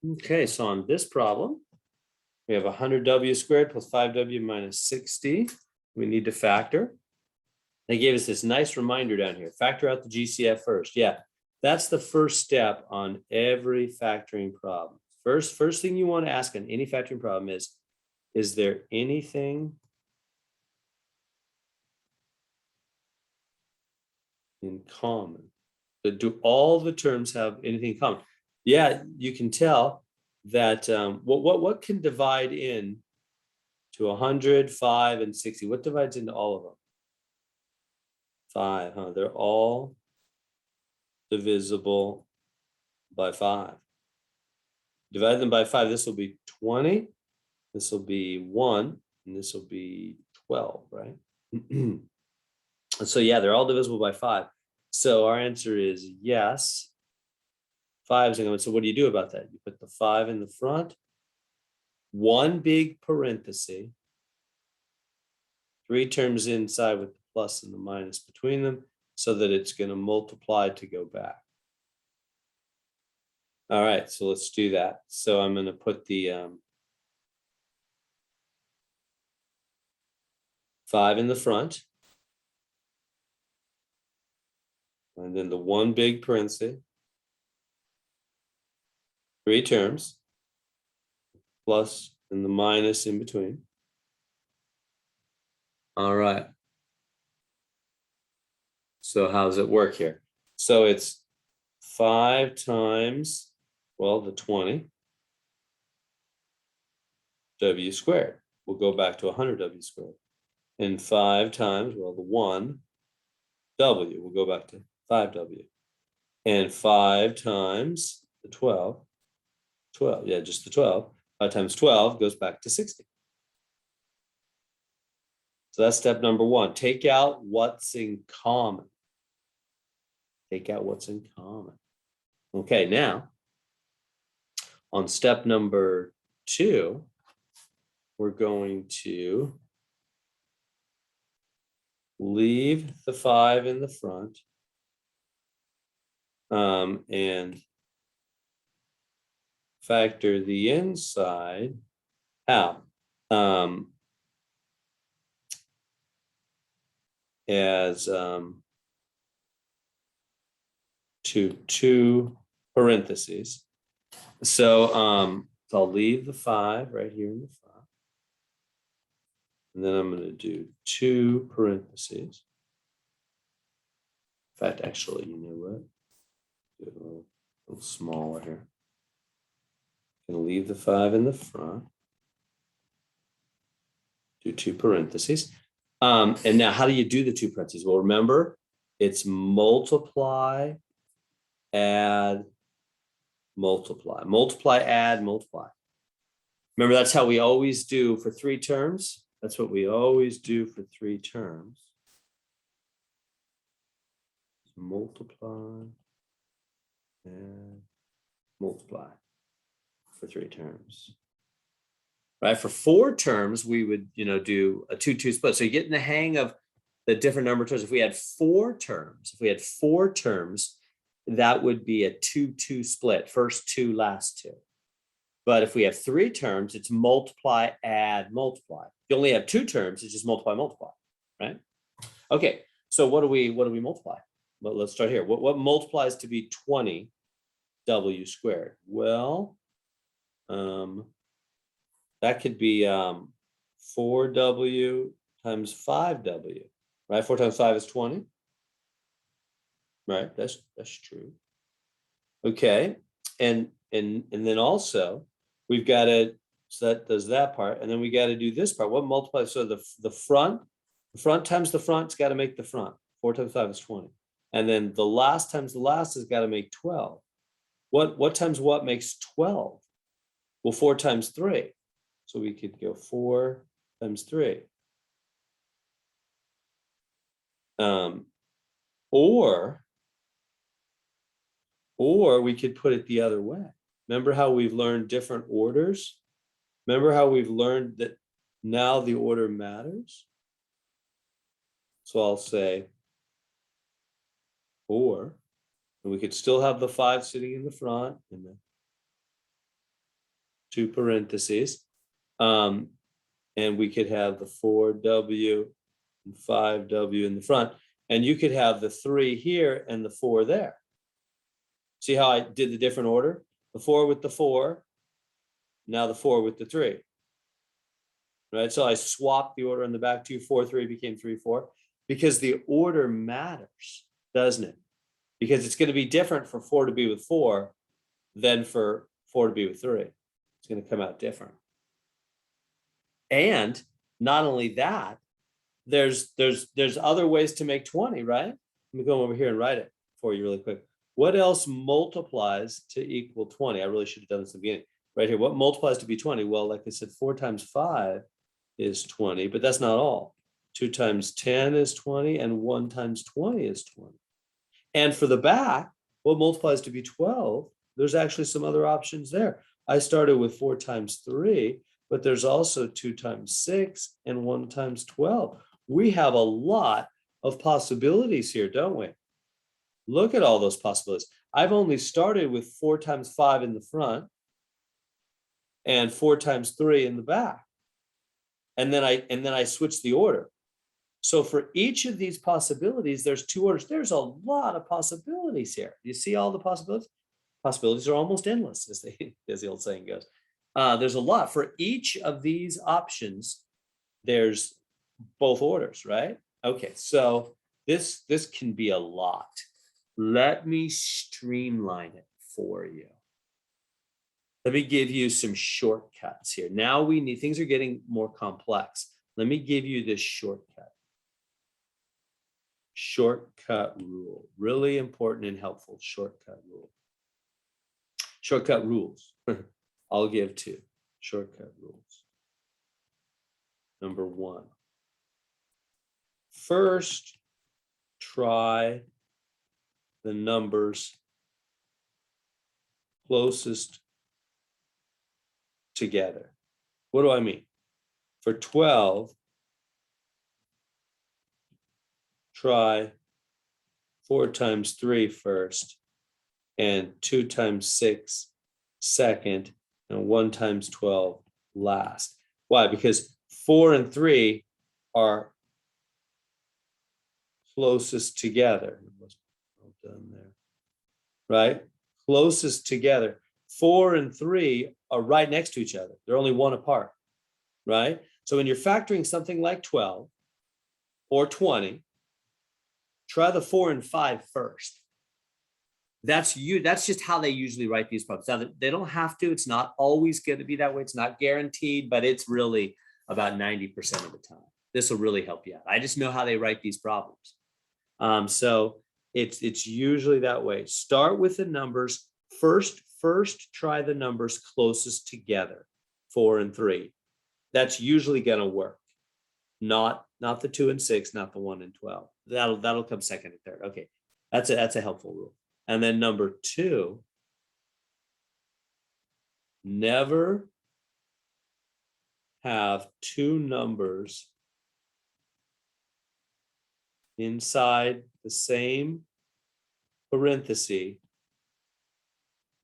Okay, so on this problem, we have 100w squared plus 5w minus 60. We need to factor. They gave us this nice reminder down here. Factor out the GCF first. Yeah, that's the first step on every factoring problem. First thing you want to ask on any factoring problem is there anything in common? Do all the terms have anything in common? Yeah, you can tell that what can divide in to 100, 5, and 60? What divides into all of them? 5, huh? They're all divisible by 5. Divide them by 5. This will be 20. This will be 1, and this will be 12, right? So yeah, they're all divisible by 5. So our answer is yes. 5 is going to. So what do you do about that? You put the 5 in the front, one big parenthesis, 3 terms inside with the plus and the minus between them, so that it's going to multiply to go back. All right, so let's do that. So I'm going to put the 5 in the front, and then the one big parenthesis, 3 terms, plus and the minus in between. All right. So how does it work here? So it's 5 times, well, the 20 w squared. We'll go back to 100w squared. And 5 times, well, the 1 w. We'll go back to 5w. And 5 times the 12, yeah, just the 12. 5 times 12 goes back to 60. So that's step number 1. Take out what's in common. Take out what's in common. Okay, now on step number 2, we're going to leave the 5 in the front and factor the inside out as two parentheses. So I'll leave the 5 right here in the front. And then I'm going to do 2 parentheses. In fact, actually, you know what? Do it a little smaller here. I'm going to leave the 5 in the front. Do 2 parentheses. And now how do you do the 2 parentheses? Well, remember, it's multiply, add, multiply. Multiply, add, multiply. Remember, that's how we always do for 3 terms. That's what we always do for 3 terms. Multiply and multiply for 3 terms. Right? For 4 terms, we would, do a 2-2 split. So you get in the hang of the different number of terms. If we had 4 terms, that would be a 2-2 split. First 2, last 2. But if we have 3 terms, it's multiply, add, multiply. If you only have 2 terms, it's just multiply, multiply, right? Okay, so what do we multiply? Well, let's start here. What multiplies to be 20 w squared? Well, that could be 4w times 5w, right? 4 times 5 is 20. Right, that's true. Okay, and then also we've got to, so that does that part, and then we got to do this part. What multiplies? So the front times the front's got to make the front. 4 times 5 is 20, and then the last times the last has got to make 12. What times what makes 12? Well, 4 times 3, so we could go 4 times 3. Or we could put it the other way. Remember how we've learned different orders? Remember how we've learned that now the order matters? So I'll say 4, and we could still have the 5 sitting in the front, and two parentheses. And we could have the 4W and 5W in the front. And you could have the 3 here and the 4 there. See how I did the different order? The 4 with the 4, now the 4 with the 3. Right, so I swapped the order in the back. 2, 4, 3 became 3, 4, because the order matters, doesn't it? Because it's going to be different for 4 to be with 4 than for 4 to be with 3. It's going to come out different. And not only that, there's other ways to make 20, right? Let me go over here and write it for you really quick. What else multiplies to equal 20? I really should have done this in the beginning. Right here, what multiplies to be 20? Well, like I said, 4 times 5 is 20, but that's not all. 2 times 10 is 20, and 1 times 20 is 20. And for the back, what multiplies to be 12? There's actually some other options there. I started with 4 times 3, but there's also 2 times 6 and 1 times 12. We have a lot of possibilities here, don't we? Look at all those possibilities. I've only started with 4 times 5 in the front and 4 times 3 in the back. And then I switched the order. So for each of these possibilities, there's 2 orders. There's a lot of possibilities here. You see all the possibilities? Possibilities are almost endless, as the old saying goes. There's a lot. For each of these options, there's both orders, right? Okay, so this can be a lot. Let me streamline it for you. Let me give you some shortcuts here. Now things are getting more complex. Let me give you this shortcut. Shortcut rule. Really important and helpful shortcut rule. Shortcut rules. I'll give 2 shortcut rules. Number 1. First, try the numbers closest together. What do I mean? For 12, try 4 times 3 first, and 2 times 6 second, and 1 times 12 last. Why? Because 4 and 3 are closest together. Well done there. Right? Closest together. 4 and 3 are right next to each other. They're only 1 apart. Right? So when you're factoring something like 12 or 20, try the 4 and 5 first. That's just how they usually write these problems. Now, they don't have to. It's not always going to be that way. It's not guaranteed, but it's really about 90% of the time. This will really help you out. I just know how they write these problems. So it's usually that way. Start with the numbers. First try the numbers closest together, 4 and 3. That's usually going to work. Not the 2 and 6, not the 1 and 12. That'll come second and third. Okay, that's a helpful rule. And then number 2, never have 2 numbers inside the same parenthesis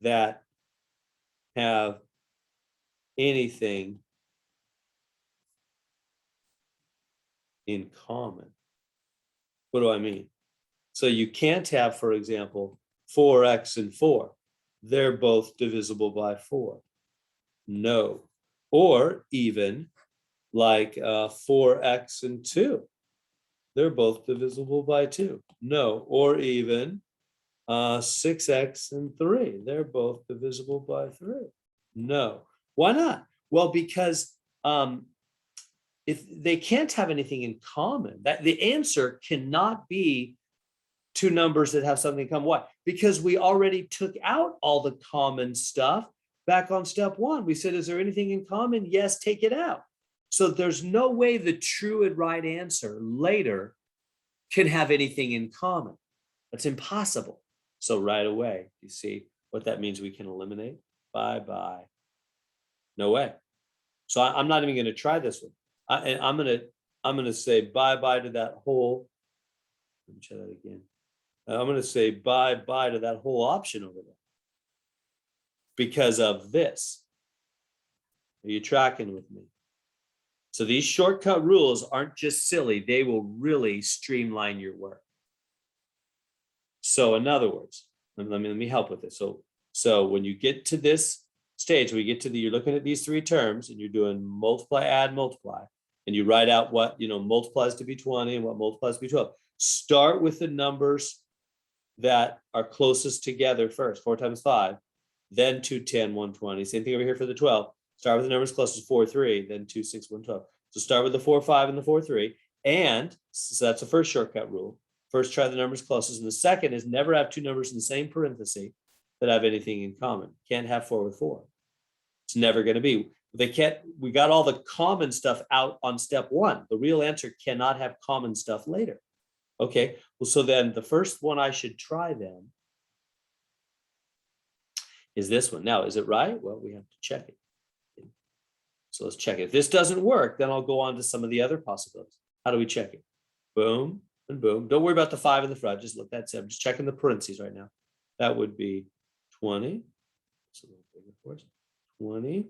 that have anything in common. What do I mean? So you can't have, for example, 4x and 4. They're both divisible by 4. No. Or even like 4x and 2. They're both divisible by 2. No. Or even 6x and 3. They're both divisible by 3. No. Why not? Well, because if they can't have anything in common, that the answer cannot be 2 numbers that have something in common. Why? Because we already took out all the common stuff back on step 1. We said, is there anything in common? Yes, take it out. So there's no way the true and right answer later can have anything in common. That's impossible. So right away, you see what that means we can eliminate? Bye-bye. No way. So I'm not even going to try this one. I'm going to say bye-bye to that whole, let me try that again. I'm going to say bye-bye to that whole option over there because of this. Are you tracking with me? So these shortcut rules aren't just silly, they will really streamline your work. So in other words, let me help with this. So when you get to this stage, we get to you're looking at these three terms and you're doing multiply, add, multiply, and you write out what multiplies to be 20 and what multiplies to be 12. Start with the numbers that are closest together first. 4 times 5, then 2, 10, 120. Same thing over here for the 12. Start with the numbers closest, 4, 3, then 2, 6, 112. So start with the 4, 5 and the 4, 3. And so that's the first shortcut rule. First, try the numbers closest. And the second is never have two numbers in the same parenthesis that have anything in common. Can't have 4 with 4. It's never going to be. They can't. We got all the common stuff out on step 1. The real answer cannot have common stuff later. Okay, well, so then the first one I should try then is this one. Now, is it right? Well, we have to check it. So let's check it. If this doesn't work, then I'll go on to some of the other possibilities. How do we check it? Boom and boom. Don't worry about the 5 in the front. Just look, that's it. I'm just checking the parentheses right now. That would be 20. It's a little bigger for us. 20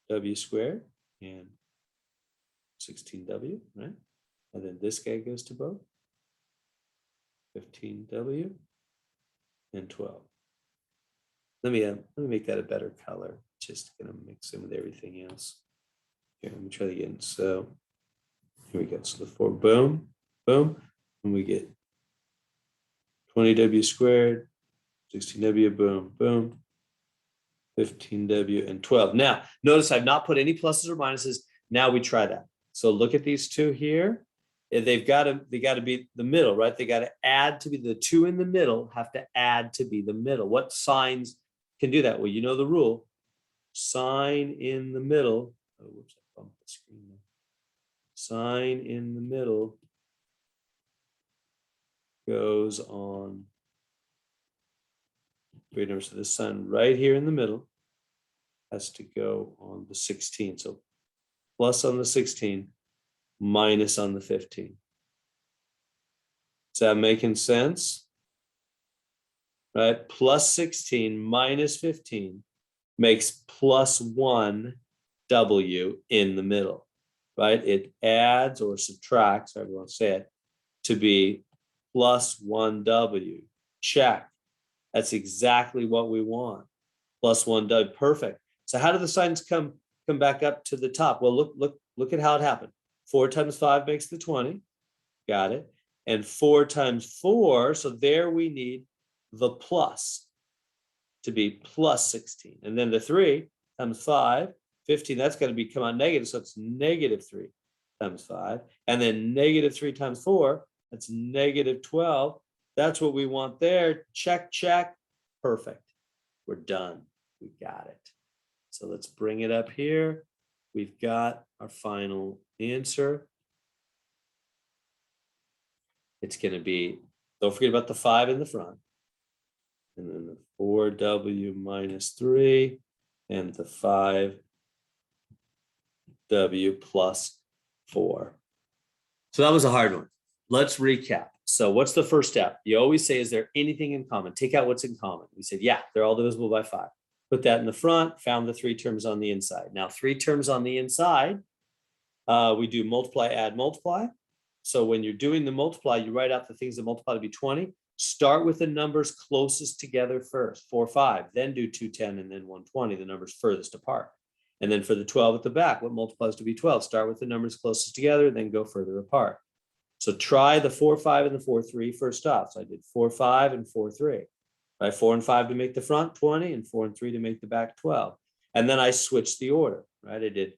W squared and 16W, right? And then this guy goes to both. 15W and 12. Let me make that a better color. Just gonna mix in with everything else. Here, let me try that again. So here we go. So the 4, boom, boom, and we get 20W squared, 16W, boom, boom, 15W and 12. Now, notice I've not put any pluses or minuses. Now we try that. So look at these two here. They got to be the middle, right? They got to add to be the 2 in the middle, have to add to be the middle. What signs can do that? Well, you know the rule. Sign in the middle. Oh, whoops, I bumped the screen there. Sign in the middle goes on great number. So the sign right here in the middle has to go on the 16. So plus on the 16, minus on the 15. Is that making sense? Right? Plus 16 minus 15 makes plus 1 W in the middle, right? It adds or subtracts, however you want to say it, to be plus 1 W. Check. That's exactly what we want. Plus 1 W. Perfect. So how do the signs come back up to the top? Well, look at how it happened. 4 times 5 makes the 20. Got it. And 4 times 4, so there we need the plus to be plus 16. And then the 3 times 5, 15, that's going to come out negative. So it's negative 3 times 5. And then negative 3 times 4, that's negative 12. That's what we want there. Check, check. Perfect. We're done. We got it. So let's bring it up here. We've got our final answer. It's going to be, don't forget about the 5 in the front. And then the 4W minus 3 and the 5W plus 4. So that was a hard one. Let's recap. So what's the first step? You always say, is there anything in common? Take out what's in common. We said, yeah, they're all divisible by 5. Put that in the front, found the 3 terms on the inside. Now 3 terms on the inside, we do multiply, add, multiply. So when you're doing the multiply, you write out the things that multiply to be 20. Start with the numbers closest together first, 4, 5, then do 2, 10, and then 120, the numbers furthest apart. And then for the 12 at the back, what multiplies to be 12? Start with the numbers closest together, then go further apart. So try the 4, 5, and the 4, 3 first off. So I did 4, 5, and 4, 3. Right, 4 and 5 to make the front 20, and 4 and 3 to make the back 12. And then I switched the order, right? I did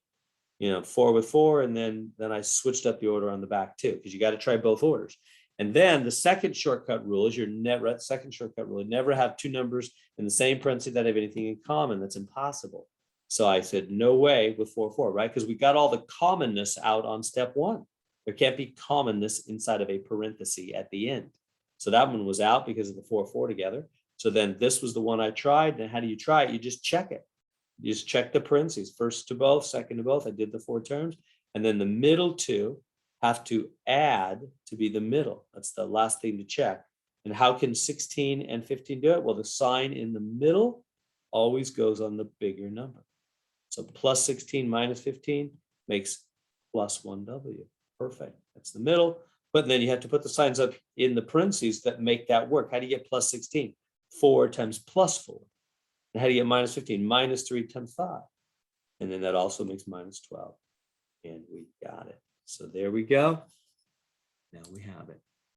4 with 4, and then I switched up the order on the back too, because you got to try both orders. And then the second shortcut rule is never have two numbers in the same parenthesis that have anything in common. That's impossible. So I said, no way with 4, 4, right? Because we got all the commonness out on step 1. There can't be commonness inside of a parenthesis at the end. So that one was out because of the 4, 4 together. So then this was the one I tried. And how do you try it? You just check it. You just check the parentheses, first to both, second to both. I did the 4 terms. And then the middle 2 have to add to be the middle. That's the last thing to check. And how can 16 and 15 do it? Well, the sign in the middle always goes on the bigger number. So plus 16 minus 15 makes plus 1W. Perfect. That's the middle. But then you have to put the signs up in the parentheses that make that work. How do you get plus 16? 4 times plus 4. And how do you get minus 15? Minus 3 times 5. And then that also makes minus 12. And we got it. So there we go. Now we have it.